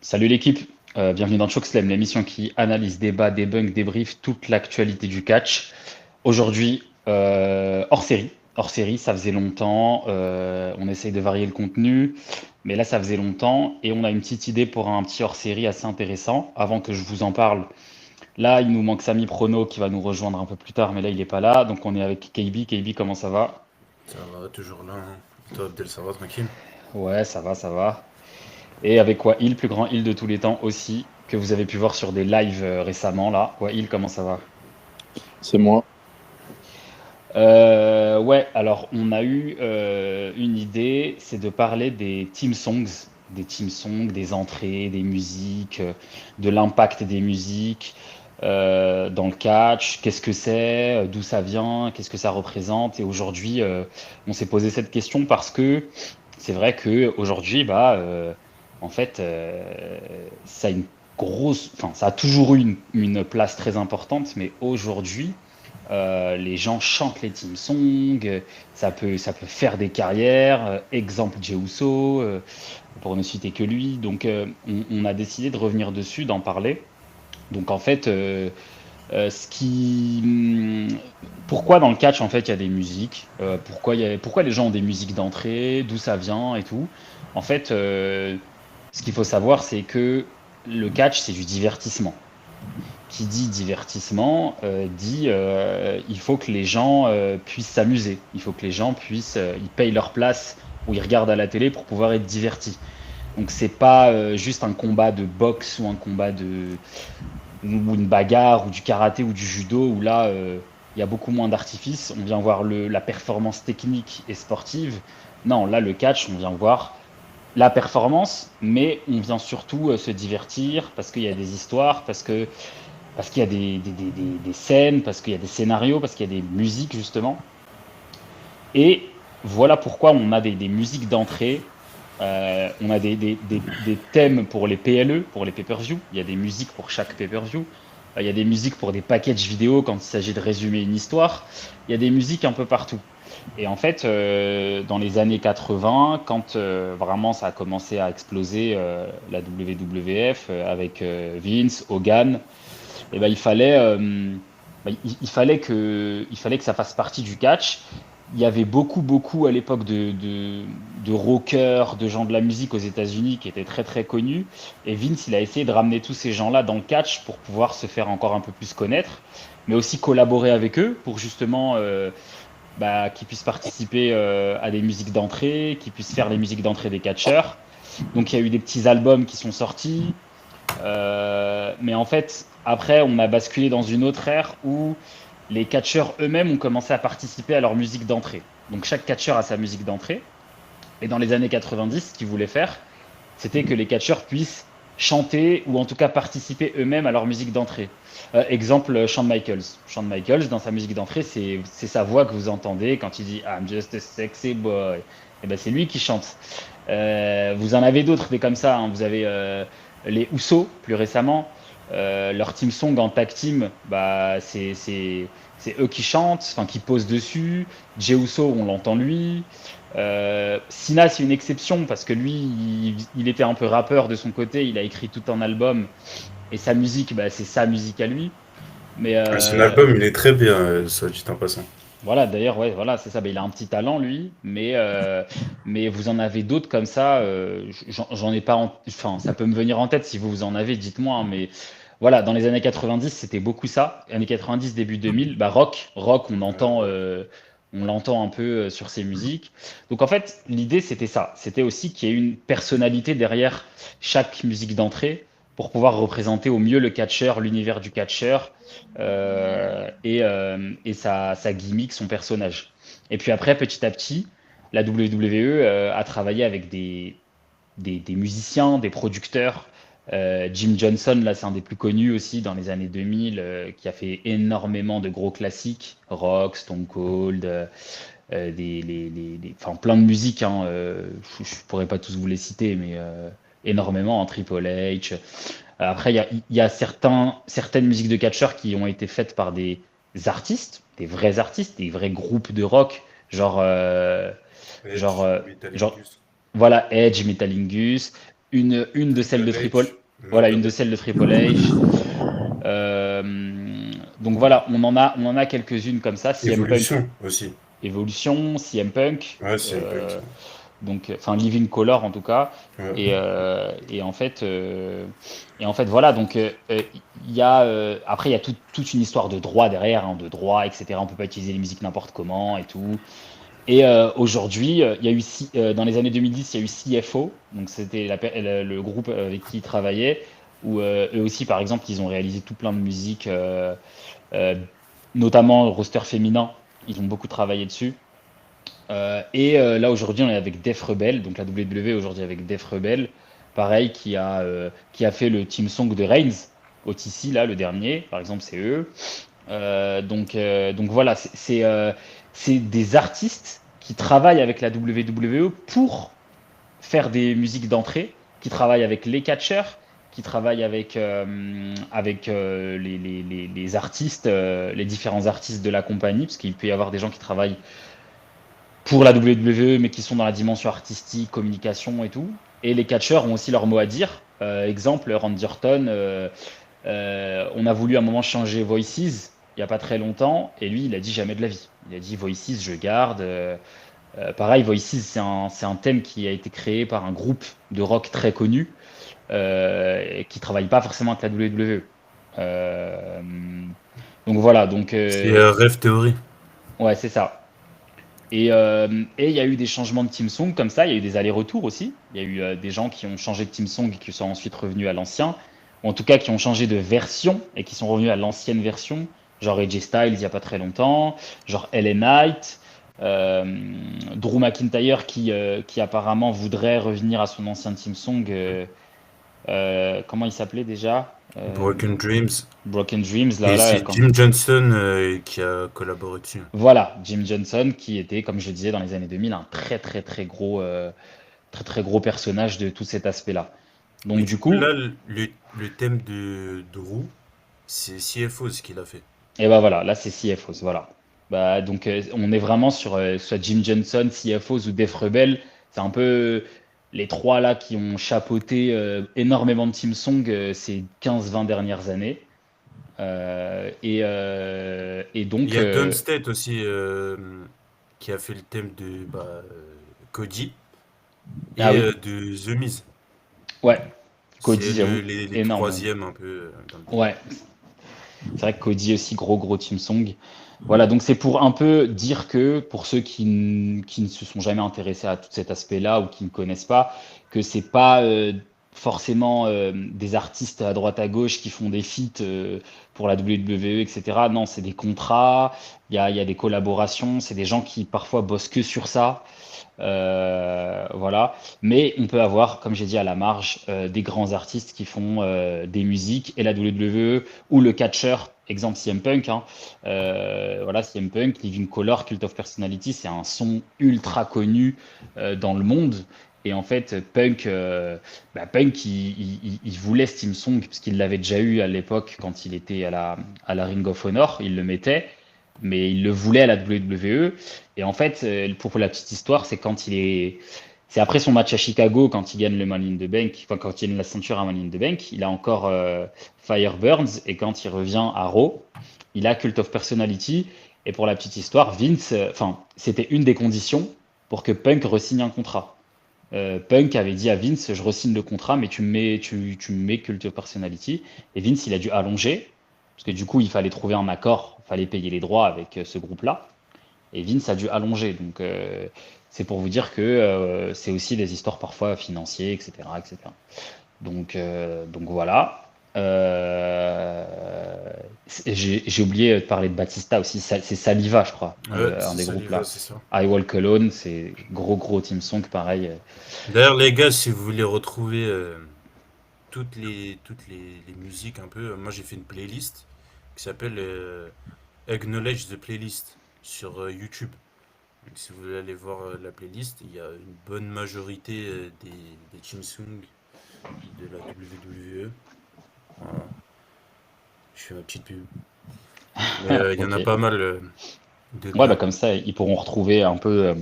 Salut l'équipe, bienvenue dans Chokeslam, l'émission qui analyse, débat, débunk, débrief toute l'actualité du catch. Aujourd'hui, hors série, ça faisait longtemps, on essaye de varier le contenu, mais là ça faisait longtemps et on a une petite idée pour un petit hors série assez intéressant. Avant que je vous en parle, là il nous manque Samy Prono qui va nous rejoindre un peu plus tard, mais là il n'est pas là, donc on est avec KB. KB, comment ça va? Ça va, toujours là, hein. Toi, Abdel, ça va, tranquille? Ouais, ça va, ça va. Et avec Wahil, plus grand heal de tous les temps aussi, que vous avez pu voir sur des lives récemment là. Wahil, comment ça va? C'est moi. Ouais, alors on a eu une idée, c'est de parler des team songs, des entrées, des musiques, de l'impact des musiques dans le catch, qu'est-ce que c'est, d'où ça vient, qu'est-ce que ça représente. Et aujourd'hui, on s'est posé cette question parce que c'est vrai que aujourd'hui, en fait, ça a une enfin, ça a toujours eu une place très importante, mais aujourd'hui les gens chantent les team songs, ça peut faire des carrières. Exemple Jey Uso, pour ne citer que lui. Donc, on a décidé de revenir dessus, d'en parler. Donc, en fait, ce qui, pourquoi dans le catch en fait il y a des musiques, pourquoi les gens ont des musiques d'entrée, d'où ça vient et tout. En fait, ce qu'il faut savoir, c'est que le catch c'est du divertissement. Qui dit divertissement dit il faut que les gens puissent s'amuser. Il faut que les gens puissent, ils payent leur place ou ils regardent à la télé pour pouvoir être divertis. Donc c'est pas juste un combat de boxe ou un combat de ou une bagarre ou du karaté ou du judo où là il y a beaucoup moins d'artifice. On vient voir la performance technique et sportive. Non, là le catch, on vient voir la performance, mais on vient surtout se divertir parce qu'il y a des histoires, parce qu'il y a des scènes, parce qu'il y a des scénarios, parce qu'il y a des musiques justement. Et voilà pourquoi on a des musiques d'entrée, on a des thèmes pour les PLE, pour les pay-per-view. Il y a des musiques pour chaque pay-per-view. Il y a des musiques pour des packages vidéo quand il s'agit de résumer une histoire. Il y a des musiques un peu partout. Et en fait, dans les années 80, quand vraiment ça a commencé à exploser la WWF avec Vince, Hogan, et ben, il fallait que ça fasse partie du catch. Il y avait beaucoup à l'époque de rockers, de gens de la musique aux États-Unis qui étaient très connus. Et Vince, il a essayé de ramener tous ces gens-là dans le catch pour pouvoir se faire encore un peu plus connaître, mais aussi collaborer avec eux pour justement qu'ils puissent participer à des musiques d'entrée, qu'ils puissent faire les musiques d'entrée des catcheurs. Donc il y a eu des petits albums qui sont sortis. Mais en fait, après, on a basculé dans une autre ère où les catcheurs eux-mêmes ont commencé à participer à leur musique d'entrée. Donc chaque catcheur a sa musique d'entrée. Et dans les années 90, ce qu'ils voulaient faire, c'était que les catcheurs puissent chanter ou en tout cas participer eux-mêmes à leur musique d'entrée. Exemple, Shawn Michaels. Shawn Michaels, dans sa musique d'entrée, c'est sa voix que vous entendez quand il dit I'm just a sexy boy. Et ben c'est lui qui chante. Vous en avez d'autres, mais comme ça, hein. Vous avez les Usos, plus récemment. Leur team song en tag team, c'est eux qui chantent, enfin qui posent dessus. Jey Uso, on l'entend lui. Sina, c'est une exception parce que lui, il était un peu rappeur de son côté. Il a écrit tout un album et sa musique, c'est sa musique à lui. Mais Son album, il est très bien, ça dit en passant. voilà, d'ailleurs, ouais, voilà, c'est ça. Il a un petit talent, lui, mais vous en avez d'autres comme ça. J'en ai pas, enfin, ça peut me venir en tête si vous en avez, dites-moi, hein. Mais voilà, dans les années 90, c'était beaucoup ça. Années 90, début 2000, rock, on l'entend un peu sur ses musiques. Donc en fait, l'idée c'était ça. C'était aussi qu'il y ait une personnalité derrière chaque musique d'entrée pour pouvoir représenter au mieux le catcheur, l'univers du catcheur et sa gimmick, son personnage. Et puis après, petit à petit, la WWE a travaillé avec des musiciens, des producteurs. Jim Johnson, là, c'est un des plus connus aussi dans les années 2000, qui a fait énormément de gros classiques, rock, Stone Cold, enfin, plein de musiques. Hein, je ne pourrais pas tous vous les citer, mais énormément, en Triple H. Après, il y a certaines musiques de catcheurs qui ont été faites par des vrais artistes, des vrais groupes de rock, genre, genre, Edge, euh, Metallic genre Gus. voilà, Edge, Metalingus. une de celles de Triple Triple, H, voilà, Mondo une de Rawley. celles de Triple H. Donc voilà, on en a quelques-unes comme ça. CM Punk, Evolution aussi. Evolution, CM Punk, Ouais, c'est un punk. donc enfin Living Color en tout cas. Ouais. Et, euh, et en fait, euh, et en fait voilà. Donc il y a après il y a toute une histoire de droit derrière, hein, de droit, etc. On peut pas utiliser les musiques n'importe comment et tout. Et aujourd'hui, il y a eu dans les années 2010, il y a eu CFO, donc c'était le groupe avec qui ils travaillaient, où eux aussi, par exemple, ils ont réalisé tout plein de musique, euh, notamment le roster féminin. Ils ont beaucoup travaillé dessus. Et là aujourd'hui, on est avec Def Rebel, donc la WWE aujourd'hui avec Def Rebel, pareil, qui a fait le team song de Reigns, OTC là, le dernier, par exemple, c'est eux. Donc voilà, c'est des artistes qui travaillent avec la WWE pour faire des musiques d'entrée, qui travaillent avec les catcheurs, qui travaillent avec les artistes, les différents artistes de la compagnie, parce qu'il peut y avoir des gens qui travaillent pour la WWE, mais qui sont dans la dimension artistique, communication et tout. Et les catcheurs ont aussi leur mot à dire. Exemple, Randy Orton, on a voulu à un moment changer Voices il n'y a pas très longtemps, et lui, il a dit jamais de la vie. Il a dit Voices, je garde. Pareil, Voices, c'est un thème qui a été créé par un groupe de rock très connu, et qui travaille pas forcément avec la WWE. Euh, donc voilà, donc C'est Rêve Theory. ouais, c'est ça. Et il y a eu des changements de team song comme ça, il y a eu des allers-retours aussi. Il y a eu des gens qui ont changé de team song et qui sont ensuite revenus à l'ancien, ou en tout cas qui ont changé de version et qui sont revenus à l'ancienne version, genre AJ Styles il y a pas très longtemps, genre LA Knight, euh, Drew McIntyre qui apparemment voudrait revenir à son ancien team song. Comment il s'appelait déjà? Broken Dreams. Broken Dreams, Et là, c'est quand... Jim Johnson qui a collaboré dessus. Voilà, Jim Johnson qui était, comme je disais, dans les années 2000, un très très gros personnage de tout cet aspect-là. Mais Donc du du coup, là, coup, le thème de Drew, c'est CFO ce qu'il a fait. et ben voilà, là c'est CFOs, voilà. Bah donc on est vraiment sur soit Jim Johnson, CFOs ou Def Rebel, c'est un peu les trois là qui ont chapeauté énormément de team song ces 15-20 dernières années. Et Il y donc a Don State aussi qui a fait le thème de Cody ah et oui, de The Miz. ouais, C'est Cody, j'avoue, les énorme. troisièmes un peu dans le thème. Ouais, c'est vrai que Cody aussi, gros team song. Voilà, donc c'est pour un peu dire que pour ceux qui ne se sont jamais intéressés à tout cet aspect-là ou qui ne connaissent pas, que c'est pas forcément des artistes à droite à gauche qui font des feats pour la WWE, etc. Non, c'est des contrats, il y a des collaborations, c'est des gens qui parfois bossent que sur ça. Voilà. Mais on peut avoir, comme j'ai dit à la marge, des grands artistes qui font des musiques et la WWE ou le catcheur, exemple CM Punk. Hein, voilà, CM Punk, Living Color, Cult of Personality, c'est un son ultra connu dans le monde. Et en fait, Punk, il voulait ce team song parce qu'il l'avait déjà eu à l'époque quand il était à la Ring of Honor, il le mettait, mais il le voulait à la WWE. Et en fait, pour la petite histoire, c'est après son match à Chicago, quand il gagne le Money in the Bank, enfin quand il gagne la ceinture à Money in the Bank, il a encore Fireburns, et quand il revient à Raw, il a Cult of Personality. Et pour la petite histoire, Vince, enfin, c'était une des conditions pour que Punk re-signe un contrat. Punk avait dit à Vince, je re-signe le contrat, mais tu me mets Cult of Personality. Et Vince, il a dû allonger, parce que du coup, il fallait trouver un accord, il fallait payer les droits avec ce groupe-là. Et Vince a dû allonger. Donc, c'est pour vous dire que c'est aussi des histoires parfois financières, etc., etc. Donc voilà. J'ai oublié de parler de Batista aussi. C'est Saliva, je crois, Ouais, un c'est des groupes Saliva, là. c'est ça. I Walk Alone, c'est gros team song, pareil. D'ailleurs, les gars, si vous voulez retrouver les musiques un peu, moi j'ai fait une playlist qui s'appelle Acknowledge the Playlist sur YouTube. Donc, si vous voulez aller voir la playlist, il y a une bonne majorité des team songs de la WWE. Voilà. Je fais ma petite pub. Mais il y en Ok. a pas mal Ouais, bah dedans. comme ça, ils pourront retrouver un peu.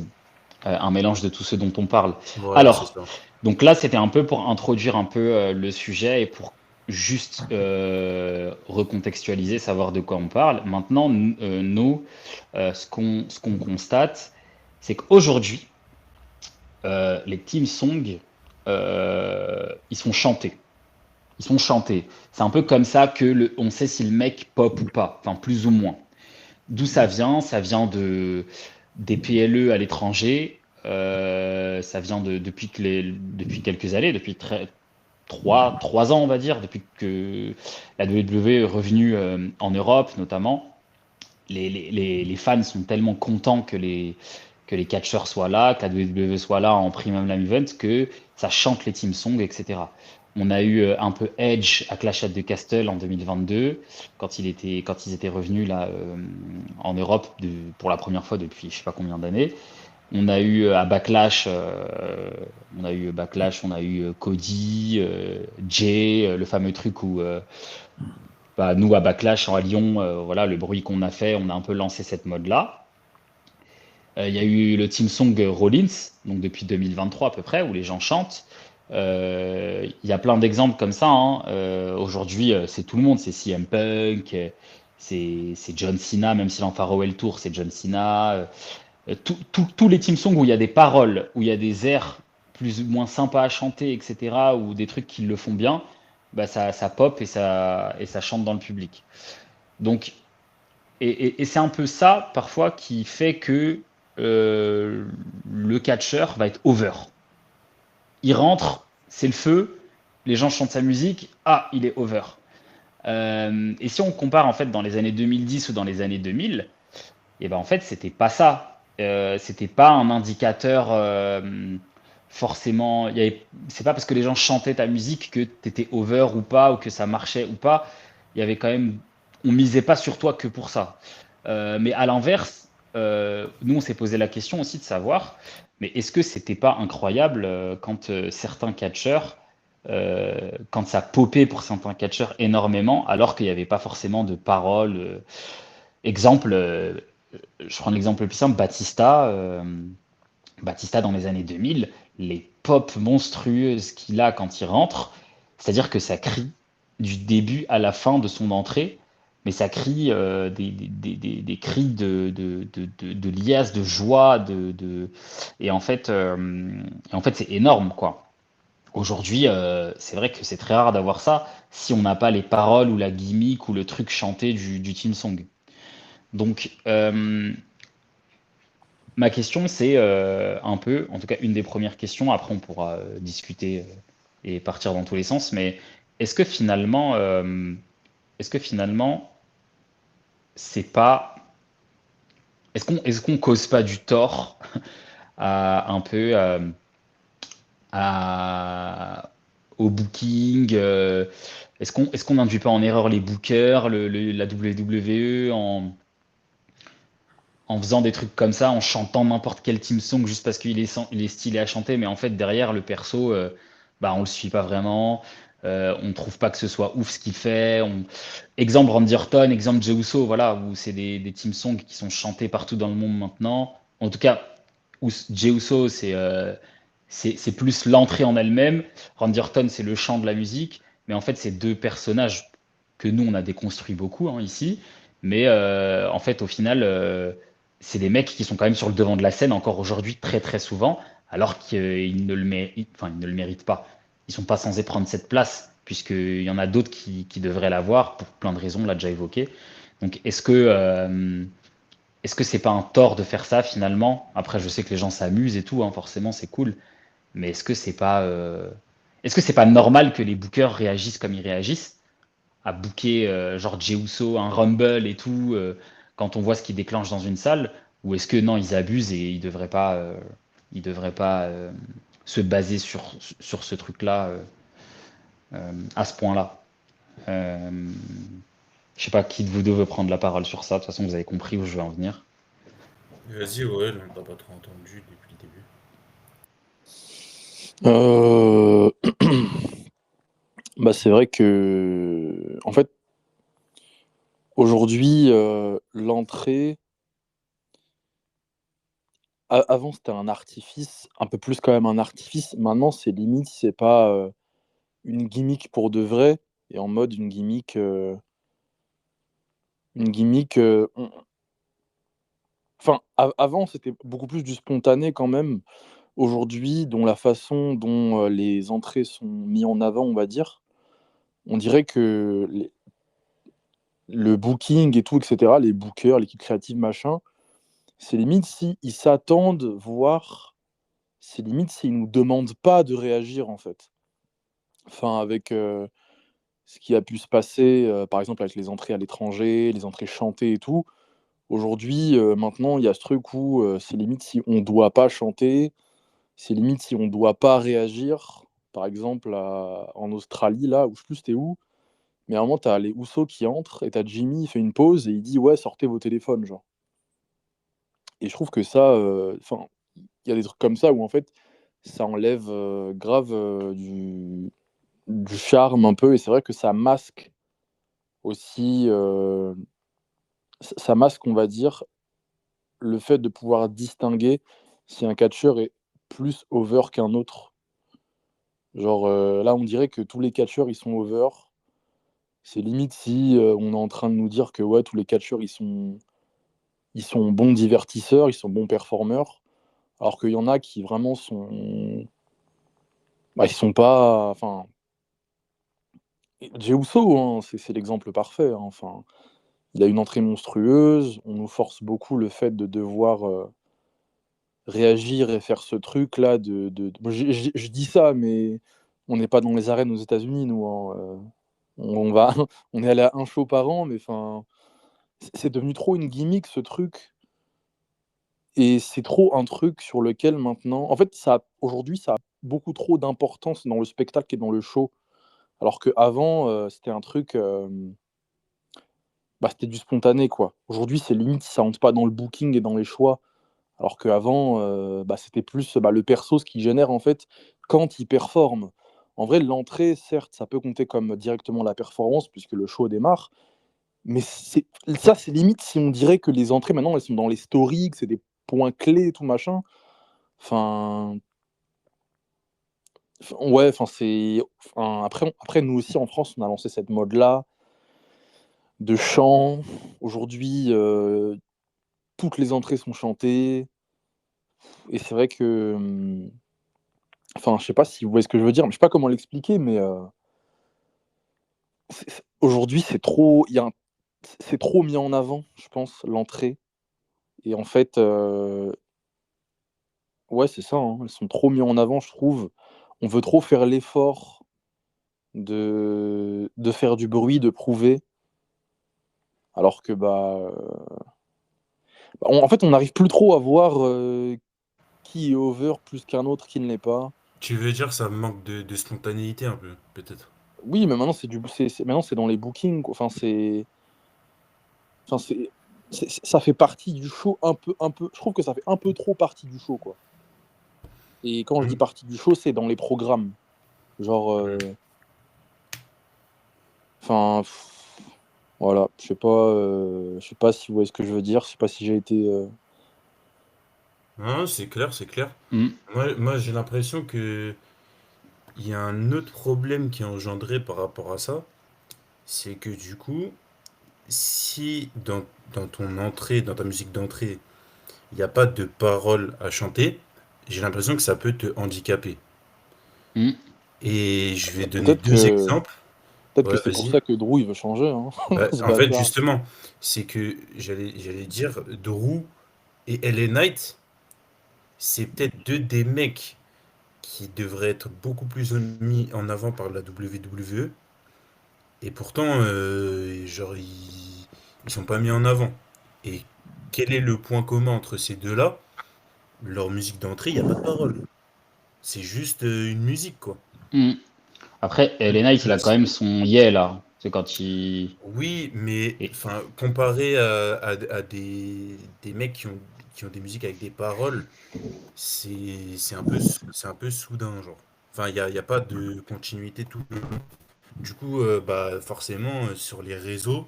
un mélange de tout ce dont on parle. Voilà, c'est Alors, ça. donc là, c'était un peu pour introduire un peu le sujet et pour juste recontextualiser, savoir de quoi on parle. Maintenant, nous, ce qu'on constate, c'est qu'aujourd'hui, les team songs, ils sont chantés. Ils sont chantés. C'est un peu comme ça que on sait si le mec pop ou pas, enfin plus ou moins. D'où ça vient? Ça vient des PLE à l'étranger. Ça vient depuis quelques années, depuis 3 ans, on va dire, depuis que la WWE est revenue en Europe, notamment. Les fans sont tellement contents que les catcheurs soient là, que la WWE soit là en Premium Live Event, que ça chante les team songs, etc. On a eu un peu Edge à Clash at the Castle en 2022, quand ils étaient revenus là en Europe pour la première fois depuis je sais pas combien d'années. On a eu à Backlash, on a eu Cody, Jay, le fameux truc où bah, nous à Backlash à Lyon, voilà le bruit qu'on a fait, on a un peu lancé cette mode-là. Il y a eu le team song Rollins, donc depuis 2023 à peu près, où les gens chantent. Il y a plein d'exemples comme ça, hein. Aujourd'hui, c'est tout le monde, c'est CM Punk, c'est John Cena, même s'il en Farewell Tour, c'est John Cena. Tous les team songs où il y a des paroles, où il y a des airs plus ou moins sympas à chanter, etc., ou des trucs qui le font bien, bah ça pop et ça chante dans le public. Donc, et c'est un peu ça, parfois, qui fait que euh, le catcheur va être over. Il rentre, c'est le feu, les gens chantent sa musique, ah, il est over. Et si on compare, en fait, dans les années 2010 ou dans les années 2000, et ben en fait, c'était pas ça. C'était pas un indicateur forcément. C'est pas parce que les gens chantaient ta musique que tu étais over ou pas, ou que ça marchait ou pas. Il y avait quand même. On misait pas sur toi que pour ça. Mais à l'inverse, nous, on s'est posé la question aussi de savoir, mais est-ce que c'était pas incroyable quand certains catcheurs, quand ça popait pour certains catcheurs énormément, alors qu'il n'y avait pas forcément de paroles. Exemple, je prends l'exemple le plus simple, Batista dans les années 2000, les pop monstrueuses qu'il a quand il rentre, c'est-à-dire que ça crie du début à la fin de son entrée, mais ça crie des cris de liesse, de joie, et en fait c'est énorme quoi. Aujourd'hui, c'est vrai que c'est très rare d'avoir ça si on n'a pas les paroles ou la gimmick ou le truc chanté du team song. Donc, ma question, c'est un peu, en tout cas, une des premières questions. Après, on pourra discuter et partir dans tous les sens. Mais est-ce que finalement, euh, est-ce que finalement, c'est pas, est-ce qu'on cause pas du tort à un peu au booking est-ce qu'on n'induit pas en erreur les bookers, la WWE en faisant des trucs comme ça, en chantant n'importe quel team song juste parce qu'il est stylé à chanter, mais en fait derrière le perso, bah on le suit pas vraiment, on trouve pas que ce soit ouf ce qu'il fait. Exemple Randy Orton, exemple Jey Uso, voilà, où c'est des team songs qui sont chantés partout dans le monde maintenant. En tout cas, où Jey Uso c'est plus l'entrée en elle-même, Randy Orton c'est le chant de la musique, mais en fait c'est deux personnages que nous on a déconstruit beaucoup hein, ici, mais en fait au final c'est des mecs qui sont quand même sur le devant de la scène encore aujourd'hui très très souvent, alors qu'ils ne le méritent, enfin, ils ne le méritent pas. Ils sont pas censés prendre cette place, puisqu'il y en a d'autres qui devraient l'avoir pour plein de raisons, on l'a déjà évoqué. Donc est-ce que c'est pas un tort de faire ça finalement? Après, je sais que les gens s'amusent et tout, hein, forcément, c'est cool. Mais est-ce que c'est pas normal que les bookers réagissent comme ils réagissent à booker genre Jey Uso, un Rumble et tout, quand on voit ce qu'ils déclenchent dans une salle, ou est-ce que non, ils abusent et ils devraient pas se baser sur ce truc-là à ce point-là. Euh, je sais pas qui de vous deux veut prendre la parole sur ça. De toute façon, vous avez compris où je vais en venir. Vas-y, ouais, on t'a pas trop entendu depuis le début. Euh, Bah, c'est vrai que, en fait, aujourd'hui, l'entrée avant, c'était un artifice, un peu plus quand même un artifice. Maintenant, c'est limite, c'est pas une gimmick pour de vrai, et en mode une gimmick. Enfin, avant, c'était beaucoup plus du spontané quand même. Aujourd'hui, dont la façon dont les entrées sont mises en avant, on va dire, on dirait que le booking et tout, etc., les bookers, l'équipe créative, machin, c'est limite si ils s'attendent, voire c'est limite s'ils nous demandent pas de réagir en fait. Enfin, avec ce qui a pu se passer, par exemple avec les entrées à l'étranger, les entrées chantées et tout. Aujourd'hui, maintenant, il y a ce truc où c'est limite si on doit pas chanter, c'est limite si on doit pas réagir. Par exemple, en Australie, là, où je sais plus c'était où, mais à un moment, t'as les Housseaux qui entrent et t'as Jimmy, il fait une pause et il dit ouais, sortez vos téléphones, genre. Et je trouve que ça, enfin, il y a des trucs comme ça où en fait, ça enlève grave du charme un peu, et c'est vrai que ça masque aussi, ça masque, on va dire, le fait de pouvoir distinguer si un catcheur est plus over qu'un autre. Genre, là, on dirait que tous les catcheurs, ils sont over. C'est limite si on est en train de nous dire que ouais, tous les catcheurs, ils sont bons divertisseurs, ils sont bons performeurs, alors qu'il y en a qui vraiment sont. Bah, ils sont pas. Enfin, Jey Uso, hein, c'est l'exemple parfait, hein. Enfin, il a une entrée monstrueuse. On nous force beaucoup le fait de devoir réagir et faire ce truc-là. Moi, je dis ça, mais on n'est pas dans les arènes aux États-Unis, nous, hein. On va, on est allé à un show par an, mais enfin, c'est devenu trop une gimmick ce truc. Et c'est trop un truc sur lequel maintenant. En fait, aujourd'hui, ça a beaucoup trop d'importance dans le spectacle et dans le show. Alors qu'avant, c'était un truc. Bah, c'était du spontané, quoi. Aujourd'hui, c'est limite si ça rentre pas dans le booking et dans les choix. Alors qu'avant, bah, c'était plus bah, le perso, ce qui génère en fait quand il performe. En vrai, l'entrée, certes, ça peut compter comme directement la performance puisque le show démarre, mais ça, c'est limite si on dirait que les entrées maintenant, elles sont dans les stories, que c'est des points clés et tout machin. Enfin, ouais, enfin, après, nous aussi en France, on a lancé cette mode-là de chant. Aujourd'hui, toutes les entrées sont chantées. Et c'est vrai que, enfin, je sais pas si vous voyez ce que je veux dire, mais je sais pas comment l'expliquer, mais aujourd'hui, c'est trop mis en avant, je pense, l'entrée. Et en fait, ouais, c'est ça, hein, elles sont trop mis en avant, je trouve. On veut trop faire l'effort de faire du bruit, de prouver, alors que en fait, on n'arrive plus trop à voir qui est over plus qu'un autre, qui ne l'est pas. Tu veux dire ça manque de spontanéité un peu, peut-être. Oui, mais maintenant maintenant c'est dans les bookings, quoi. Enfin, ça fait partie du show un peu. Je trouve que ça fait un peu trop partie du show, quoi. Et quand je dis Hmm. partie du show, c'est dans les programmes. Genre, enfin, voilà. Je sais pas si vous voyez ce que je veux dire. Je sais pas si j'ai été. Non, c'est clair, c'est clair. Mm. Moi j'ai l'impression que il y a un autre problème qui est engendré par rapport à ça, c'est que du coup, si dans ton entrée, dans ta musique d'entrée, il n'y a pas de paroles à chanter, j'ai l'impression que ça peut te handicaper. Mm. Et je vais donner Peut-être deux que exemples. peut-être que Ouais, c'est pour vas-y. ça que Drew il veut changer, hein. Bah, Ce en fait, bâtard. justement, c'est que j'allais dire Drew et LA Knight, c'est peut-être deux des mecs qui devraient être beaucoup plus mis en avant par la WWE. Et pourtant, genre, ils sont pas mis en avant. Et quel est le point commun entre ces deux-là? Leur musique d'entrée, il n'y a pas de parole. C'est juste une musique, quoi. Mm. Après, Le- Elena, il le- a quand même son yeah là. C'est quand il. Oui, mais Et... enfin, comparé à des mecs qui ont des musiques avec des paroles, c'est un peu soudain, genre. Enfin, il y a pas de continuité tout le long. Du coup, bah, forcément, sur les réseaux,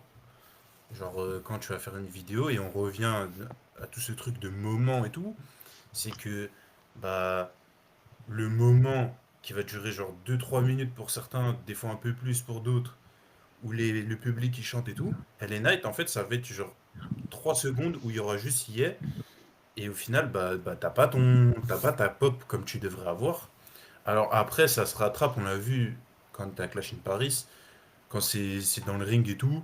genre quand tu vas faire une vidéo et on revient à tout ce truc de moment et tout, c'est que bah, le moment qui va durer genre 2 3 minutes pour certains, des fois un peu plus pour d'autres, où le public qui chante et tout, LA Night, en fait, ça va être genre 3 secondes où il y aura juste Yeah, et au final, t'as pas ta pop comme tu devrais avoir. Alors après, ça se rattrape, on l'a vu quand t'as Clash in Paris, quand c'est dans le ring et tout,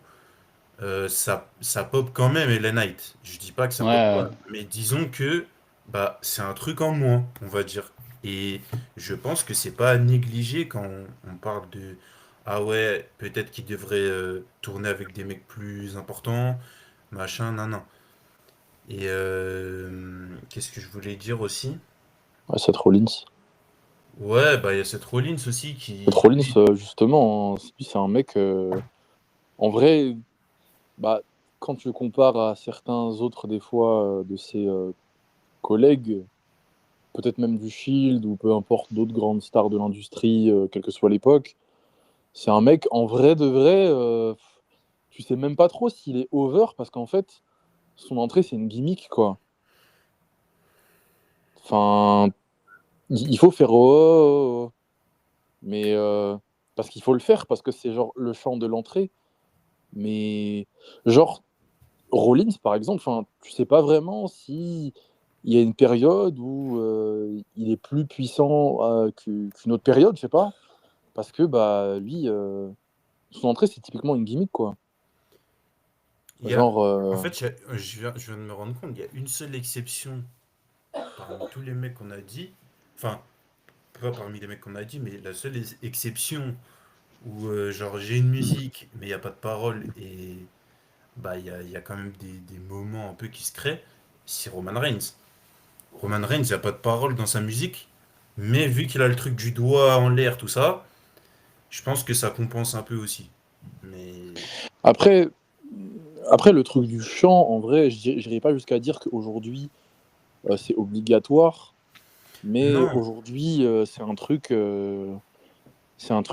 ça pop quand même LA Knight. Je dis pas que ça Ouais, pop ouais. pas, mais disons que bah c'est un truc en moins, on va dire. Et je pense que c'est pas à négliger quand on parle de ah ouais, peut-être qu'il devrait tourner avec des mecs plus importants, machin, nan nan. Et qu'est-ce que je voulais dire aussi? Ouais, Seth Rollins. Ouais, bah il y a cette Rollins aussi Seth qui Rollins, justement, hein, c'est un mec. En vrai, bah, quand tu le compares à certains autres, des fois, de ses collègues, peut-être même du Shield ou peu importe d'autres grandes stars de l'industrie, quelle que soit l'époque, c'est un mec, en vrai de vrai, tu sais même pas trop s'il est over parce qu'en fait, son entrée, c'est une gimmick, quoi. Enfin, il faut faire oh, oh, oh, oh. Mais parce qu'il faut le faire, parce que c'est genre le chant de l'entrée. Mais genre, Rollins, par exemple, tu sais pas vraiment si il y a une période où il est plus puissant qu'une autre période, je sais pas. Parce que bah lui, son entrée, c'est typiquement une gimmick, quoi. il y a Genre, en fait je viens de me rendre compte, il y a une seule exception parmi tous les mecs qu'on a dit, enfin pas parmi les mecs qu'on a dit, mais la seule exception où genre j'ai une musique mais il n'y a pas de parole et bah il y a quand même des moments un peu qui se créent, c'est Roman Reigns. Roman Reigns, il n'y a pas de parole dans sa musique, mais vu qu'il a le truc du doigt en l'air, tout ça, je pense que ça compense un peu aussi. Mais après, après, le truc du chant, en vrai, j'irai pas jusqu'à dire qu'aujourd'hui, c'est obligatoire. Mais non, aujourd'hui, c'est un truc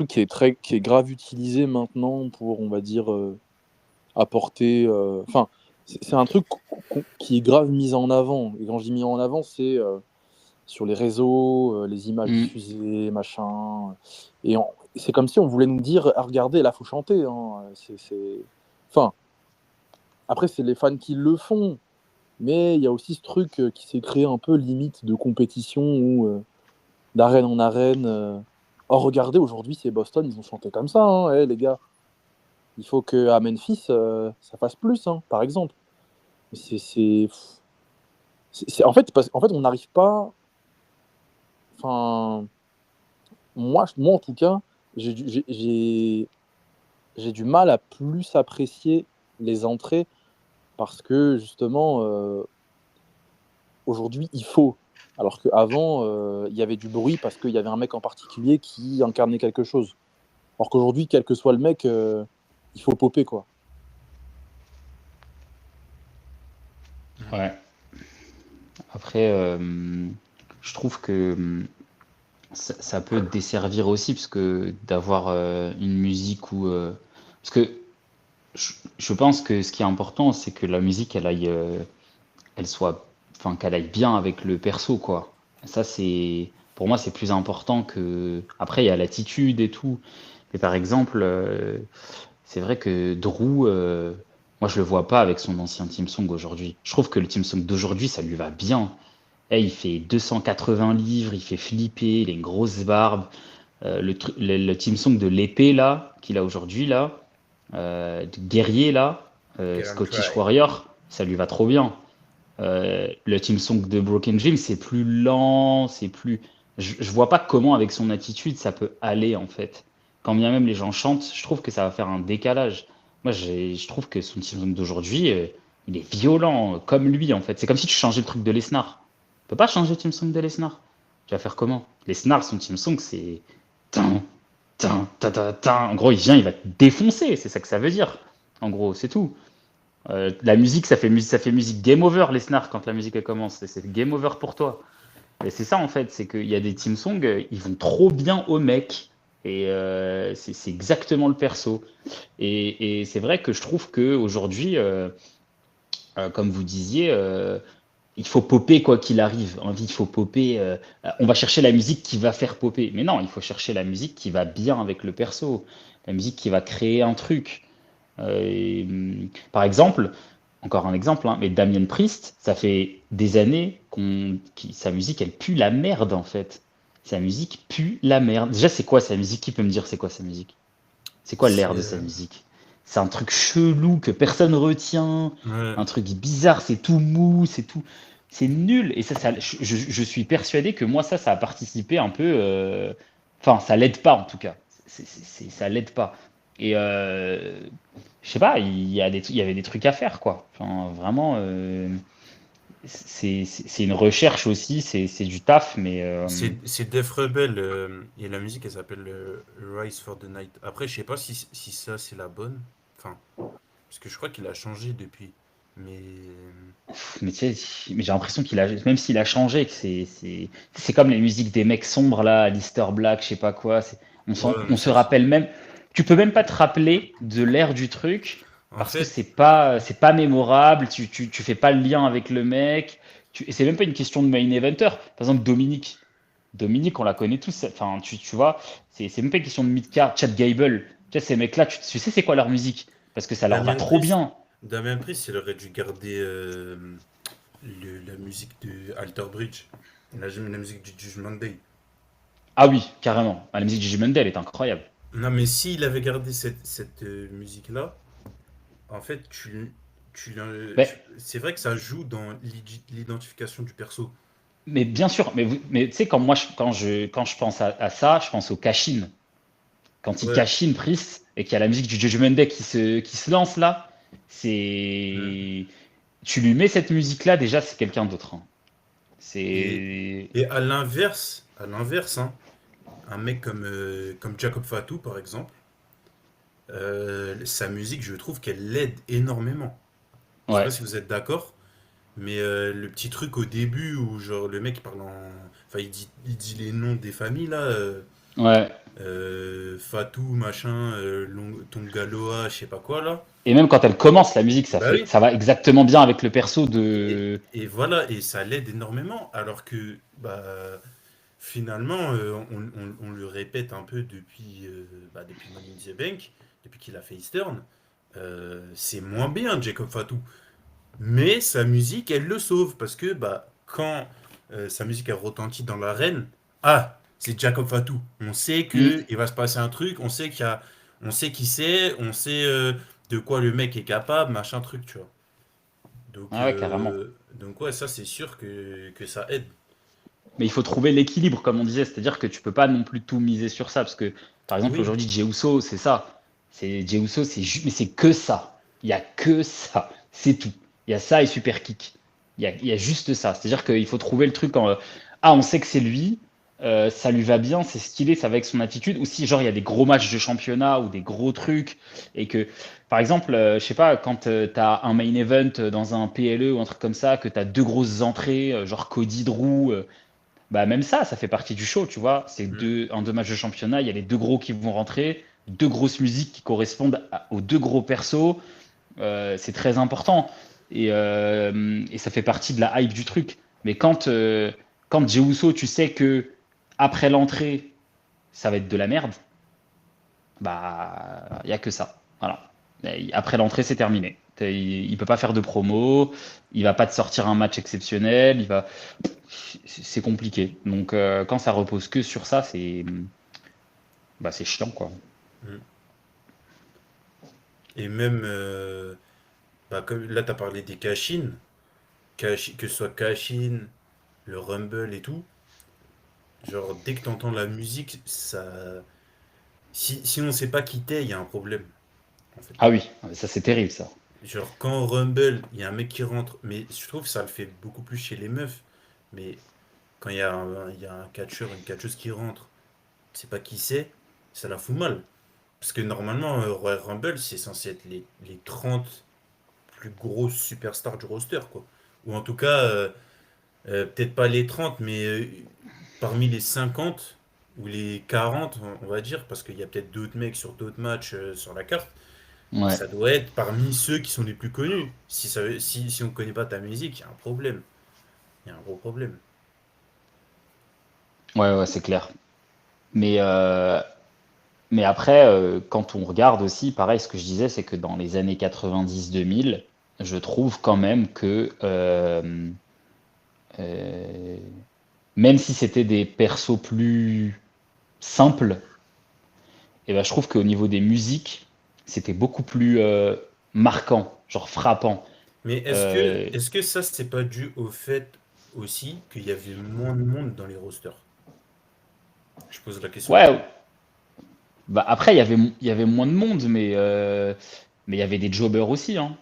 qui est grave utilisé maintenant pour, on va dire, apporter. Enfin, c'est un truc qui est grave mis en avant. Et quand je dis mis en avant, c'est sur les réseaux, les images Mm. diffusées, machin. C'est comme si on voulait nous dire, ah, regardez, là, faut chanter, hein. Enfin, après, c'est les fans qui le font. Mais il y a aussi ce truc qui s'est créé un peu limite de compétition où d'arène en arène. Oh, regardez, aujourd'hui, c'est Boston, ils ont chanté comme ça, hein, les gars. Il faut qu'à Memphis, ça fasse plus, hein, par exemple. En fait, en fait, on n'arrive pas. Enfin, moi, en tout cas, j'ai du mal à plus apprécier les entrées parce que, justement, aujourd'hui, il faut. Alors qu'avant, il y avait du bruit parce qu'il y avait un mec en particulier qui incarnait quelque chose. Alors qu'aujourd'hui, quel que soit le mec, il faut popper, quoi. Ouais. Après, je trouve que ça peut desservir aussi, parce que d'avoir une musique où... parce que je pense que ce qui est important, c'est que la musique, elle soit, enfin, qu'elle aille bien avec le perso, quoi. Ça, pour moi, c'est plus important que. Après, il y a l'attitude et tout. Mais par exemple, c'est vrai que Drew, moi, je le vois pas avec son ancien team song aujourd'hui. Je trouve que le team song d'aujourd'hui, ça lui va bien. Eh, il fait 280 livres, il fait flipper, il a une grosse barbe. Le team song de l'épée, là, qu'il a aujourd'hui, là, de guerrier, là, Get on Scottish try. Warrior, ça lui va trop bien. Le team song de Broken Dream, c'est plus lent, c'est plus. Je vois pas comment, avec son attitude, ça peut aller, en fait. Quand bien même les gens chantent, je trouve que ça va faire un décalage. Moi, je trouve que son team song d'aujourd'hui, il est violent, comme lui, en fait. C'est comme si tu changeais le truc de Lesnar. Tu peux pas changer le team song de Lesnar. Tu vas faire comment? Lesnar, son team song, c'est. Tin, tin, ta, ta, tin. En gros, il vient, il va te défoncer. C'est ça que ça veut dire. En gros, c'est tout. La musique, ça fait musique game over, les snars, quand la musique elle commence. C'est game over pour toi. Et c'est ça, en fait, c'est qu'il y a des team songs, ils vont trop bien au mec. Et c'est exactement le perso. Et c'est vrai que je trouve qu'aujourd'hui, comme vous disiez, il faut popper quoi qu'il arrive. En vie, il faut popper. On va chercher la musique qui va faire popper. Mais non, il faut chercher la musique qui va bien avec le perso. La musique qui va créer un truc. Par exemple, encore un exemple, hein, mais Damien Priest, ça fait des années sa musique, elle pue la merde en fait. Sa musique pue la merde. Déjà, c'est quoi sa musique? Qui peut me dire c'est quoi sa musique? C'est quoi l'air C'est de sa musique? C'est un truc chelou que personne retient, ouais, un truc bizarre, c'est tout mou, c'est tout, c'est nul. Et je suis persuadé que moi ça a participé un peu. Enfin, ça l'aide pas en tout cas. Ça l'aide pas. Et je sais pas, il y avait des trucs à faire quoi. Enfin, vraiment, c'est une recherche aussi, c'est du taf, mais c'est Def Rebel et la musique elle s'appelle Rise for the Night. Après, je sais pas si ça c'est la bonne. Enfin, parce que je crois qu'il a changé depuis. Mais Mais tu sais, mais j'ai l'impression qu'il a, même s'il a changé, que c'est comme les musiques des mecs sombres là, Alistair Black, je sais pas quoi. ouais, mais On se ça, rappelle même, tu peux même pas te rappeler de l'air du truc en parce que fait, c'est pas mémorable. Tu fais pas le lien avec le mec. Et c'est même pas une question de main eventer. Par exemple, Dominique, on la connaît tous. Enfin, tu vois, c'est même pas une question de mid-card. Chad Gable, tu sais, ces mecs-là, tu sais c'est quoi leur musique parce que ça leur va Damien trop Priest, bien. Damien Priest, il aurait dû garder la musique de Alter Bridge. La musique du Judgment Day. Ah oui, carrément. Ah, la musique de Jimmy Mendel est incroyable. Non, mais s'il avait gardé cette musique-là, en fait, Mais, c'est vrai que ça joue dans l'identification du perso. mais bien sûr, mais tu sais, quand je pense à ça, je pense au Kashin. Quand il Ouais. Kashin Priest et qu'il y a la musique du Judgment Day qui se lance là, Mm. c'est. Tu lui mets cette musique-là, déjà, c'est quelqu'un d'autre, hein. Et, C'est. et à l'inverse, hein, un mec comme Jacob Fatou, par exemple, sa musique, je trouve qu'elle l'aide énormément. Je sais pas Ouais, si vous êtes d'accord, mais le petit truc au début où genre le mec parle en... Enfin, il dit les noms des familles là. ouais. Fatou, machin, Tongaloa, je sais pas quoi là. Et même quand elle commence, la musique, Bah oui. ça va exactement bien avec le perso Et, de. et voilà, et ça l'aide énormément. Alors que bah, finalement, on le répète un peu depuis Money in the Bank, depuis qu'il a fait Eastern. C'est moins bien Jacob Fatou. Mais sa musique, elle le sauve. Parce que bah, quand sa musique elle retentit dans l'arène, ah, c'est Jacob Fatou. On sait Hmm. que il va se passer un truc, on sait qui c'est, on sait de quoi le mec est capable, machin truc, tu vois. Ah ouais, carrément. Donc ouais, ça c'est sûr que ça aide. Mais il faut trouver l'équilibre, comme on disait, c'est-à-dire que tu peux pas non plus tout miser sur ça, parce que, par exemple, Oui. aujourd'hui, Jey Uso, c'est ça. Jey Uso, mais c'est que ça. Il y a que ça. C'est tout. Il y a ça et Super Kick. Il y a juste ça. C'est-à-dire qu'il faut trouver le truc en, ah, on sait que c'est lui, ça lui va bien, c'est stylé, ça va avec son attitude. Ou si, genre, il y a des gros matchs de championnat ou des gros trucs, et que, par exemple, je sais pas, quand tu as un main event dans un PLE ou un truc comme ça, que tu as deux grosses entrées, genre Cody Drew, bah même ça fait partie du show, tu vois. C'est Mm. deux matchs de championnat, il y a les deux gros qui vont rentrer, deux grosses musiques qui correspondent aux deux gros persos. C'est très important. Et ça fait partie de la hype du truc. Mais quand Jey Uso, tu sais que après l'entrée, ça va être de la merde, bah, il n'y a que ça. Voilà. Et après l'entrée, c'est terminé. Il peut pas faire de promo, il va pas te sortir un match exceptionnel, c'est compliqué. Donc quand ça repose que sur ça, c'est chiant quoi. Mm. Et même, bah, comme là tu as parlé des Kashin, que ce soit Kashin, le Rumble et tout, genre dès que tu entends la musique, ça... Si on sait pas qui t'es, il y a un problème, en fait. Ah oui, ça c'est terrible ça. Genre, quand au Rumble, il y a un mec qui rentre, mais je trouve que ça le fait beaucoup plus chez les meufs. Mais quand il y a un catcheur, une catcheuse qui rentre, tu sais pas qui c'est, ça la fout mal. Parce que normalement, Royal Rumble, c'est censé être les 30 plus grosses superstars du roster, quoi. Ou en tout cas, peut-être pas les 30 mais parmi les 50 ou les 40 on va dire, parce qu'il y a peut-être d'autres mecs sur d'autres matchs sur la carte. Ouais. Ça doit être parmi ceux qui sont les plus connus. Si on ne connaît pas ta musique, il y a un problème. il y a un gros problème. Ouais, ouais, c'est clair. Mais, euh, mais après, quand on regarde aussi, pareil, ce que je disais, c'est que dans les années 90-2000, je trouve quand même que euh, même si c'était des persos plus simples, et ben, je trouve qu'au niveau des musiques, c'était beaucoup plus marquant, genre frappant. Mais Euh, est-ce que ça, c'est pas dû au fait aussi qu'il y avait moins de monde dans les rosters? Je pose la question. ouais, bah après, il y avait moins de monde, mais il y avait des jobbers aussi, hein.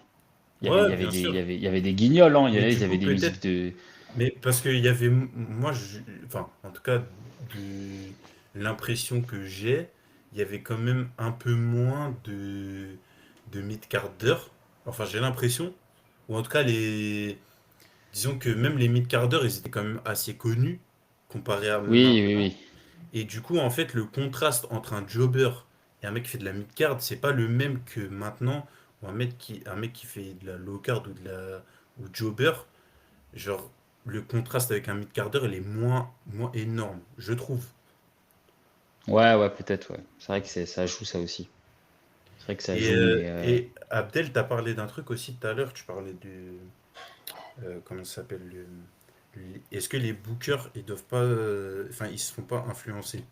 Ouais, bien sûr. Il y avait des guignols, hein. Mais du Il y avait coup, des peut-être, musiques de. mais parce qu'il y avait, moi, enfin, en tout cas, de l'impression que j'ai, il y avait quand même un peu moins de mid-carders. Enfin, j'ai l'impression, ou en tout cas, disons que même les mid-carders, ils étaient quand même assez connus comparé à Oui, oui, maintenant. oui. Et du coup, en fait, le contraste entre un jobber et un mec qui fait de la mid-card, c'est pas le même que maintenant, ou un mec qui fait de la low-card ou jobber. Genre, le contraste avec un mid-carder, il est moins énorme, je trouve. Ouais, ouais, peut-être, ouais. C'est vrai que ça joue ça aussi. C'est vrai que ça joue, mais Et Abdel, t'as parlé d'un truc aussi tout à l'heure, tu parlais comment ça s'appelle est-ce que les bookers, ils doivent pas. Enfin, ils se font pas influencer?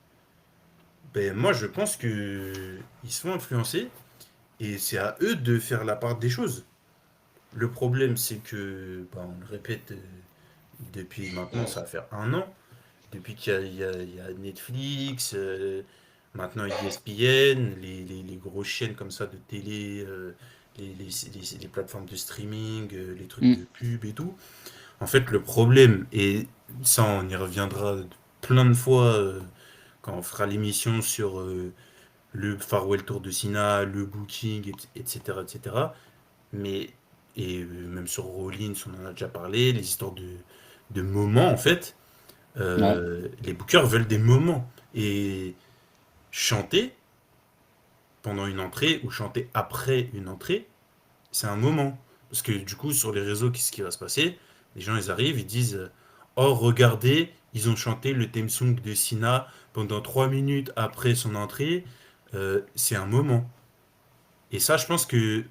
Ben, moi, je pense que ils se font influencer et c'est à eux de faire la part des choses. Le problème, c'est que, bah, on le répète depuis maintenant, ça va faire un an, depuis qu'il y a Netflix, maintenant ESPN, les grosses chaînes comme ça de télé, les plateformes de streaming, les trucs hmm, de pub et tout. En fait, le problème, et ça on y reviendra plein de fois quand on fera l'émission sur le Farewell Tour de Sina, le booking, etc., etc. Mais, et même sur Rollins, on en a déjà parlé, les histoires de moments, en fait, ouais, les bookers veulent des moments. Et chanter pendant une entrée ou chanter après une entrée, c'est un moment. Parce que du coup, sur les réseaux, qu'est-ce qui va se passer? Les gens, ils arrivent, ils disent oh, regardez, ils ont chanté le theme song de Sina pendant 3 minutes après son entrée. C'est un moment. Et ça, je pense que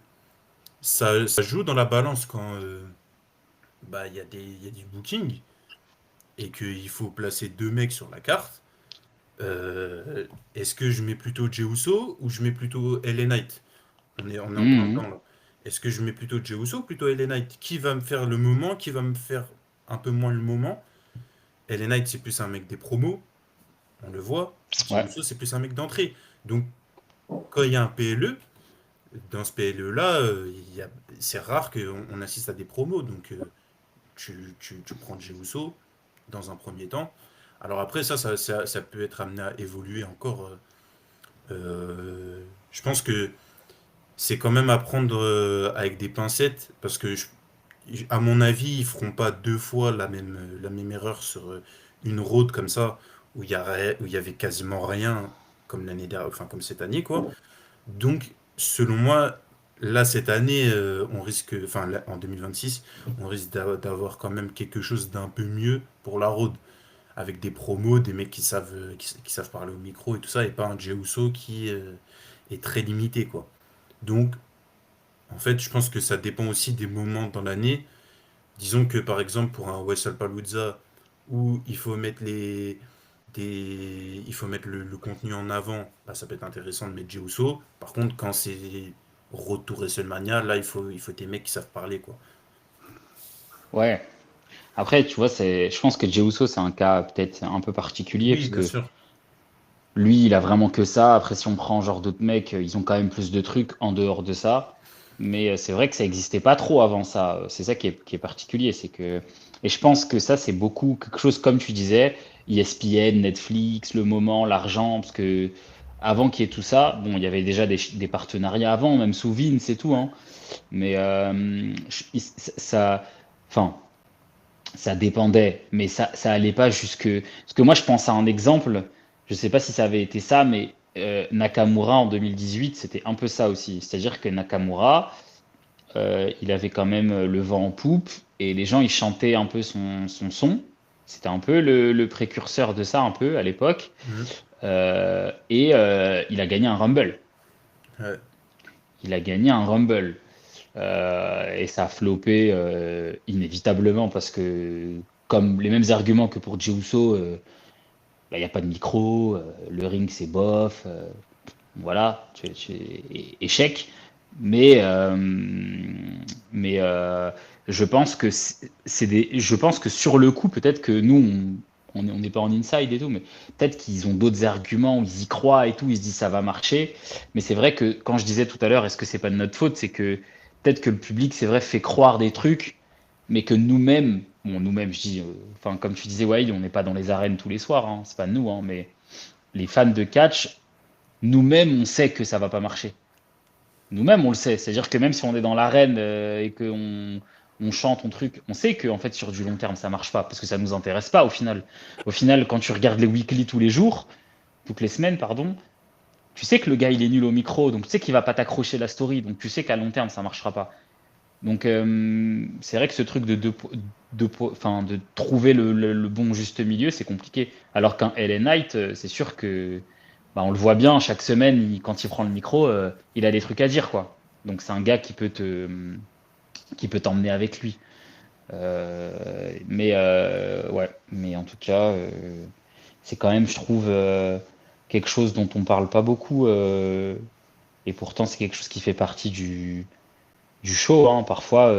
ça joue dans la balance quand bah, il y a du booking et qu'il faut placer deux mecs sur la carte. Est-ce que je mets plutôt Jey Uso ou je mets plutôt LA Knight? On est en plein hmm, dedans là. Est-ce que je mets plutôt Jey Uso ou plutôt LA Knight? Qui va me faire le moment? Qui va me faire un peu moins le moment? LA Knight, c'est plus un mec des promos, on le voit. Jey ouais, Uso, c'est plus un mec d'entrée. Donc, quand il y a un PLE, dans ce PLE-là, c'est rare qu'on assiste à des promos. Donc, tu prends Jey Uso dans un premier temps. Alors après, ça peut être amené à évoluer encore. Je pense que c'est quand même à prendre avec des pincettes, parce que, à mon avis, ils feront pas deux fois la même erreur sur une road comme ça, où il y avait quasiment rien, comme l'année dernière, enfin comme cette année, quoi. Donc, selon moi, là, cette année, on risque, enfin, là, en 2026, on risque d'avoir quand même quelque chose d'un peu mieux pour la road, avec des promos, des mecs qui savent parler au micro et tout ça, et pas un Jey Uso qui est très limité, quoi. Donc, en fait, je pense que ça dépend aussi des moments dans l'année. Disons que par exemple pour un Wrestle où il faut mettre il faut mettre le contenu en avant, bah, ça peut être intéressant de mettre Jey Uso. Par contre, quand c'est Retour WrestleMania, là il faut des mecs qui savent parler quoi. ouais. Après, tu vois, je pense que Jey Uso, c'est un cas peut-être un peu particulier, Oui, parce bien que sûr. lui, il a vraiment que ça. Après, si on prend genre d'autres mecs, ils ont quand même plus de trucs en dehors de ça. Mais c'est vrai que ça n'existait pas trop avant ça. C'est ça qui est particulier. C'est que. Et je pense que ça, c'est beaucoup quelque chose, comme tu disais, ESPN, Netflix, le moment, l'argent. Parce que avant qu'il y ait tout ça, bon, il y avait déjà des partenariats avant, même sous Vince et tout, hein. Mais ça. Enfin, ça dépendait, mais ça allait pas jusque. Parce que moi, je pense à un exemple, je sais pas si ça avait été ça, mais Nakamura en 2018, c'était un peu ça aussi. C'est-à-dire que Nakamura, il avait quand même le vent en poupe. et les gens, ils chantaient un peu son son. C'était un peu le précurseur de ça, un peu, à l'époque. Mhm. Il a gagné un Rumble. Ouais. Il a gagné un Rumble. Et ça a floppé inévitablement parce que, comme les mêmes arguments que pour Jey Uso, il n'y a pas de micro, le ring c'est bof, voilà, échec. Mais, euh, mais je pense que je pense que sur le coup, peut-être que nous, on n'est pas en inside et tout, mais peut-être qu'ils ont d'autres arguments, ils y croient et tout, ils se disent ça va marcher. Mais c'est vrai que quand je disais tout à l'heure, est-ce que c'est pas de notre faute, c'est que peut-être que le public, c'est vrai, fait croire des trucs, mais que nous-mêmes, bon, nous-mêmes, je dis, enfin, comme tu disais, Wade, on n'est pas dans les arènes tous les soirs, hein, c'est pas nous, hein, mais les fans de catch, nous-mêmes, on sait que ça va pas marcher. Nous-mêmes, on le sait. C'est-à-dire que même si on est dans l'arène et qu'on on chante, on truc, on sait que en fait, sur du long terme, ça marche pas parce que ça nous intéresse pas au final. Au final, quand tu regardes les weekly tous les jours, toutes les semaines, pardon, tu sais que le gars, il est nul au micro, donc tu sais qu'il va pas t'accrocher la story, donc tu sais qu'à long terme, ça marchera pas. Donc, c'est vrai que ce truc enfin, de trouver le bon juste milieu, c'est compliqué. Alors qu'un LA Knight, c'est sûr que bah, on le voit bien chaque semaine, quand il prend le micro, il a des trucs à dire, quoi. Donc, c'est un gars qui peut t'emmener avec lui. Ouais, mais en tout cas, c'est quand même, je trouve, quelque chose dont on parle pas beaucoup. Et pourtant, c'est quelque chose qui fait partie du show, hein, parfois.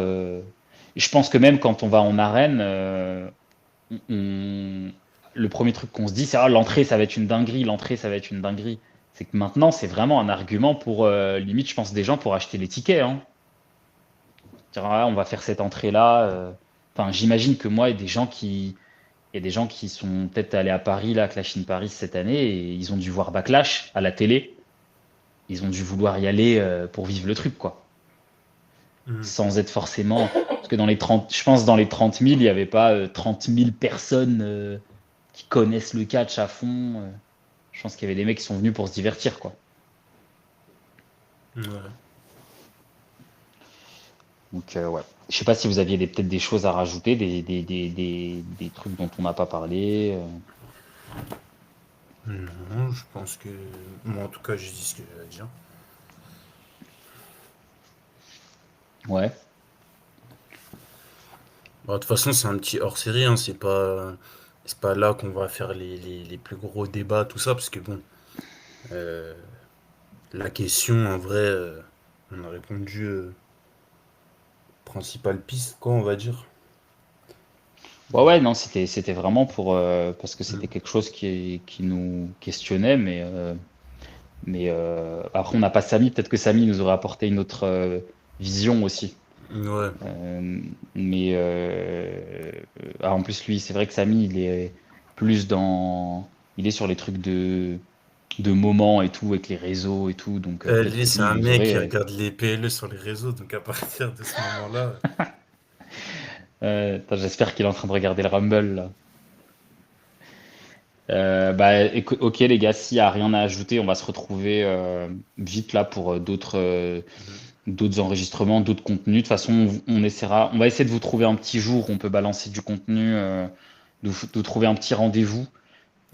Je pense que même quand on va en arène, on- le premier truc qu'on se dit, c'est ah, l'entrée, ça va être une dinguerie, l'entrée, ça va être une dinguerie. C'est que maintenant, c'est vraiment un argument pour, limite, je pense, des gens pour acheter les tickets. Hein. Dire, ah, on va faire cette entrée-là. Enfin, j'imagine que moi, il y a des gens qui sont peut-être allés à Paris, là, Clash in Paris cette année, et ils ont dû voir Backlash à la télé. Ils ont dû vouloir y aller pour vivre le truc, quoi. Mhm. Sans être forcément. Parce que dans les 30, je pense dans les 30 000, il n'y avait pas 30 000 personnes qui connaissent le catch à fond. Je pense qu'il y avait des mecs qui sont venus pour se divertir, quoi. Ouais. Donc, ouais. Je sais pas si vous aviez peut-être des choses à rajouter, des trucs dont on n'a pas parlé. Non, je pense que. Moi, en tout cas, j'ai dit ce que j'avais à dire. Ouais. Bah, de toute façon, c'est un petit hors-série, hein, c'est pas là qu'on va faire les plus gros débats, tout ça, parce que bon, euh, la question, en vrai, on a répondu principale piste, quoi, on va dire. Ouais, ouais, non, c'était vraiment pour parce que Mm. c'était quelque chose qui nous questionnait, mais après on n'a pas Samy, peut-être que Samy nous aurait apporté une autre vision aussi. Ouais, Euh, en plus lui, c'est vrai que Samy, il est plus il est sur les trucs de moments et tout avec les réseaux et tout, donc peut-être lui, que c'est lui, il un nous mec qui aurait. regarde les PLE sur les réseaux, donc à partir de ce moment-là, Attends, j'espère qu'il est en train de regarder le Rumble là. Bah, ok les gars, s'il n'y a rien à ajouter, on va se retrouver vite là pour mhm. d'autres enregistrements, d'autres contenus. De toute façon, on va essayer de vous trouver un petit jour où on peut balancer du contenu, de trouver un petit rendez-vous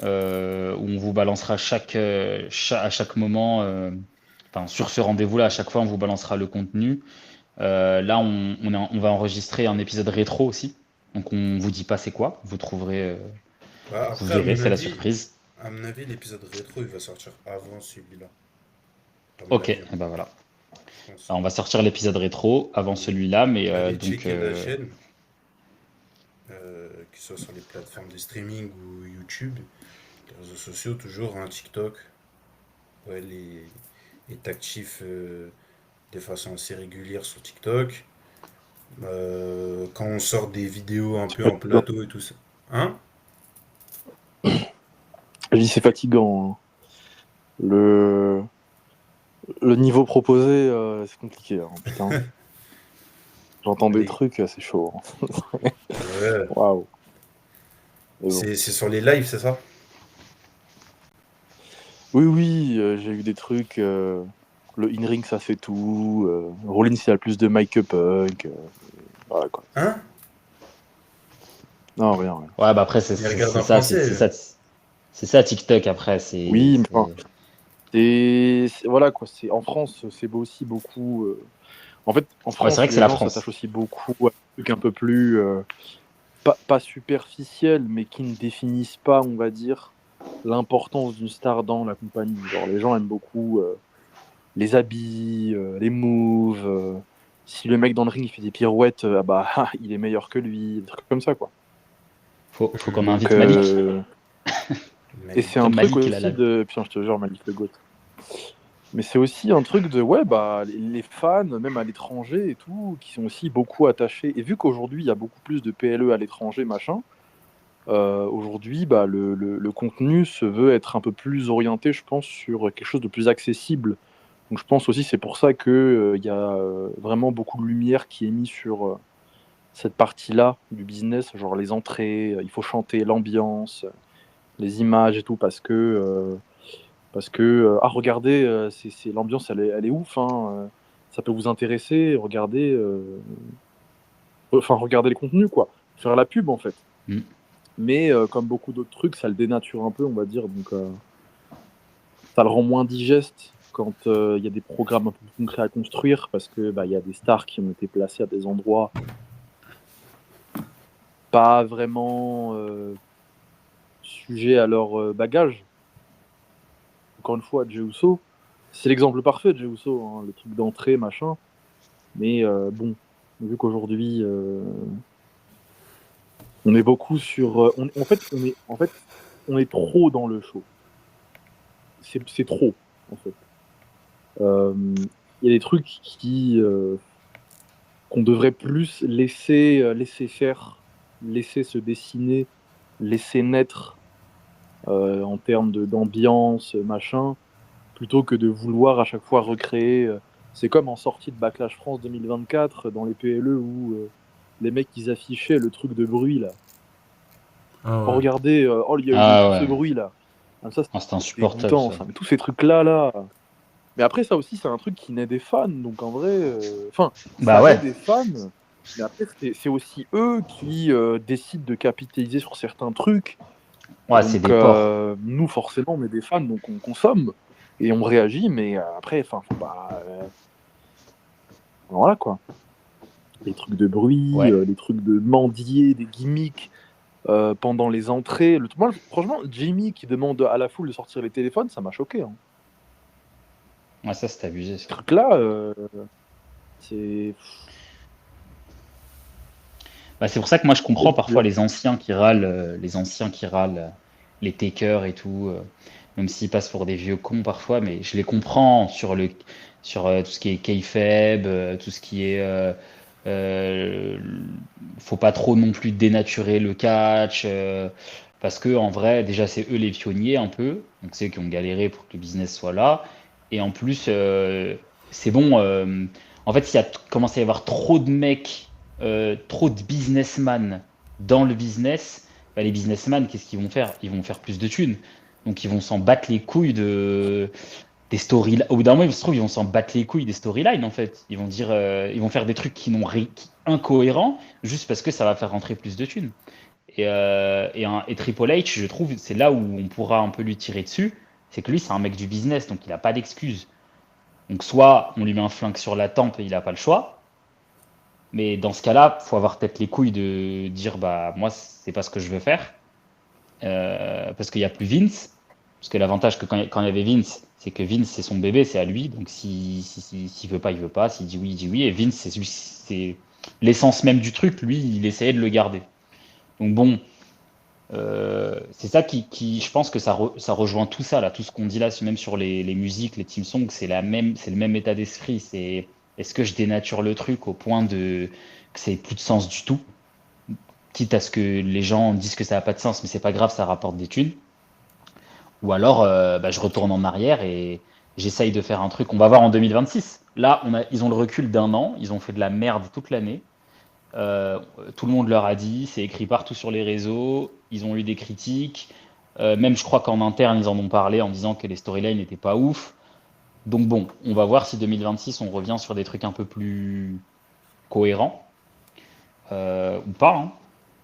où on vous balancera à chaque moment, enfin sur ce rendez-vous-là, à chaque fois, on vous balancera le contenu. Là, on va enregistrer un épisode rétro aussi. Donc on vous dit pas c'est quoi, Bah, vous après, verrez, c'est la surprise. à mon avis, l'épisode rétro, il va sortir avant celui-là, à mon Ok, avis, et hein, ben voilà. je pense. Alors, on va sortir l'épisode rétro avant Donc, celui-là, mais allez donc checker la chaîne, que ce soit sur les plateformes de streaming ou YouTube, les réseaux sociaux, toujours, hein, TikTok. Ouais, est actif de façon assez régulière sur TikTok. Quand on sort des vidéos un C'est peu en fatigant. plateau et tout ça. Hein? Je dis c'est fatigant, hein. Le... le niveau proposé, c'est compliqué, hein, putain. J'entends des Allez. trucs, c'est chaud, hein. Ouais. Waouh. Mais bon. C'est sur les lives, c'est ça? Oui, oui, j'ai eu des trucs. Le in-ring, ça fait tout. Rollins, il a plus de mic que Punk. Voilà quoi. Hein? Non, rien, rien. Ouais, bah après, Mais regarde en français. c'est ça TikTok. Après, Oui, mais enfin, voilà quoi. En France, c'est aussi beaucoup. En fait, en ouais, c'est vrai France, que c'est les la gens France. s'attachent aussi beaucoup à des trucs un peu plus pas superficiels, mais qui ne définissent pas, on va dire, l'importance d'une star dans la compagnie. Genre, les gens aiment beaucoup les habits, les moves. Si le mec dans le ring il fait des pirouettes, ah bah il est meilleur que lui, des trucs comme ça quoi. Faut qu'on Donc invite Malik. et Mais c'est un Comme truc Malik, il a la. aussi de putain, je te jure Malik le GOAT. Mais c'est aussi un truc de ouais bah les fans même à l'étranger et tout qui sont aussi beaucoup attachés et vu qu'aujourd'hui il y a beaucoup plus de PLE à l'étranger machin. Aujourd'hui, bah, le contenu se veut être un peu plus orienté, je pense, sur quelque chose de plus accessible. Donc je pense aussi c'est pour ça que il y a vraiment beaucoup de lumière qui est mise sur cette partie-là du business, genre les entrées, il faut chanter, l'ambiance, les images et tout, parce que ah regardez, l'ambiance elle est ouf, hein, ça peut vous intéresser, regardez le contenu quoi, faire la pub en fait. Mm. Mais comme beaucoup d'autres trucs, ça le dénature un peu, on va dire, donc ça le rend moins digeste quand il y a des programmes un peu plus concrets à construire, parce que bah, y a des stars qui ont été placées à des endroits pas vraiment sujets à leur bagage. Encore une fois, Jey Uso, c'est l'exemple parfait de Jey Uso, hein, le truc d'entrée, machin. Mais bon, vu qu'aujourd'hui, on est beaucoup sur... on est trop dans le show. C'est trop, en fait. Il y a des trucs qu'on devrait plus laisser faire, laisser se dessiner, laisser naître en termes d'ambiance, machin, plutôt que de vouloir à chaque fois recréer. C'est comme en sortie de Backlash France 2024 dans les PLE où les mecs ils affichaient le truc de bruit là. Ah Oh, ouais. regardez, oh il y a eu Ah tout ce ouais. bruit là. Ah, ça Ah, c'est c'est insupportable dégoûtant ça. ça. Mais tous ces trucs là. Mais après ça aussi c'est un truc qui naît des fans. Donc en vrai, enfin Bah ça naît ouais. des fans. Mais après c'est aussi eux qui décident de capitaliser sur certains trucs. Ouais, c'est Donc des porcs. nous forcément on est des fans donc on consomme et on réagit. Mais après enfin faut pas voilà quoi. Les trucs de bruit, Ouais. les trucs de mendier, des gimmicks pendant les entrées. Moi, franchement, Jimmy qui demande à la foule de sortir les téléphones, ça m'a choqué. Hein. Ouais, ça, c'est abusé Ce ça. truc-là, c'est. Bah, c'est pour ça que moi je comprends Trop parfois dur. les anciens qui râlent, les takers et tout, même s'ils passent pour des vieux cons parfois, mais je les comprends sur tout ce qui est kayfabe, tout ce qui est euh, faut pas trop non plus dénaturer le catch, parce que en vrai déjà c'est eux les pionniers un peu, donc c'est eux qui ont galéré pour que le business soit là, et en plus c'est bon. En fait, s'il y a commence à y avoir trop de mecs trop de businessmen dans le business, bah, les businessmen, qu'est-ce qu'ils vont faire? Ils vont faire plus de thunes. Donc ils vont s'en battre les couilles des storylines. Au bout d'un moment, il se trouve, ils vont s'en battre les couilles des storylines en fait. Ils vont dire, ils vont faire des trucs qui incohérents juste parce que ça va faire rentrer plus de thunes. Et Triple H, je trouve, c'est là où on pourra un peu lui tirer dessus. C'est que lui, c'est un mec du business, donc il n'a pas d'excuses. Donc soit on lui met un flingue sur la tempe et il n'a pas le choix, mais dans ce cas-là, faut avoir peut-être les couilles de dire bah moi c'est pas ce que je veux faire parce qu'il y a plus Vince. Parce que l'avantage que quand il y avait Vince, c'est que Vince c'est son bébé, c'est à lui. Donc s'il veut pas, il veut pas. S'il dit oui, il dit oui. Et Vince c'est l'essence même du truc. Lui, il essayait de le garder. Donc bon, c'est ça je pense que ça rejoint tout ça là, tout ce qu'on dit là, même sur les musiques, les team songs, c'est le même état d'esprit. C'est est-ce que je dénature le truc au point de que ça ait plus de sens du tout, quitte à ce que les gens disent que ça n'a pas de sens, mais c'est pas grave, ça rapporte des thunes. Ou alors, bah, je retourne en arrière et j'essaye de faire un truc. On va voir en 2026. Là, ils ont le recul d'un an, ils ont fait de la merde toute l'année. Euh, Tout le monde leur a dit, c'est écrit partout sur les réseaux, ils ont eu des critiques. Même je crois qu'en interne, ils en ont parlé en disant que les storylines n'étaient pas ouf. Donc bon, on va voir si 2026, on revient sur des trucs un peu plus cohérents ou pas. Hein.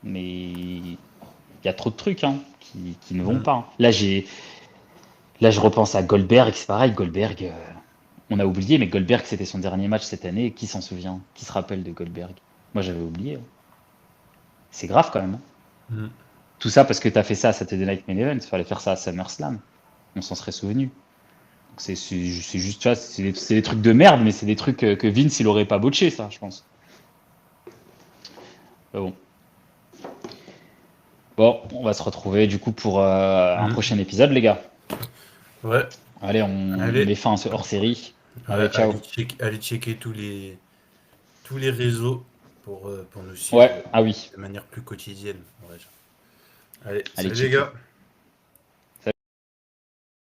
mais il y a trop de trucs qui ne vont Mm. pas. Là, je repense à Goldberg, c'est pareil. Goldberg, on a oublié, mais Goldberg, c'était son dernier match cette année. Qui s'en souvient? Qui se rappelle de Goldberg? Moi, j'avais oublié. C'est grave quand même. Mm. Tout ça parce que tu as fait ça à Saturday Night Main Event. Il fallait faire ça à SummerSlam. On s'en serait souvenu. Donc c'est juste, tu vois, c'est des trucs de merde, mais c'est des trucs que Vince, il aurait pas botché, ça, je pense. Mais bon. Bon, on va se retrouver du coup pour un Mm. prochain épisode, les gars. Ouais, Allez, on allez, met fin à ce hors-série. ouais, Allez, ciao. allez checker tous les réseaux pour nous suivre Ouais, ah oui. de manière plus quotidienne. On va dire. Allez, Allez, salut les checker. gars.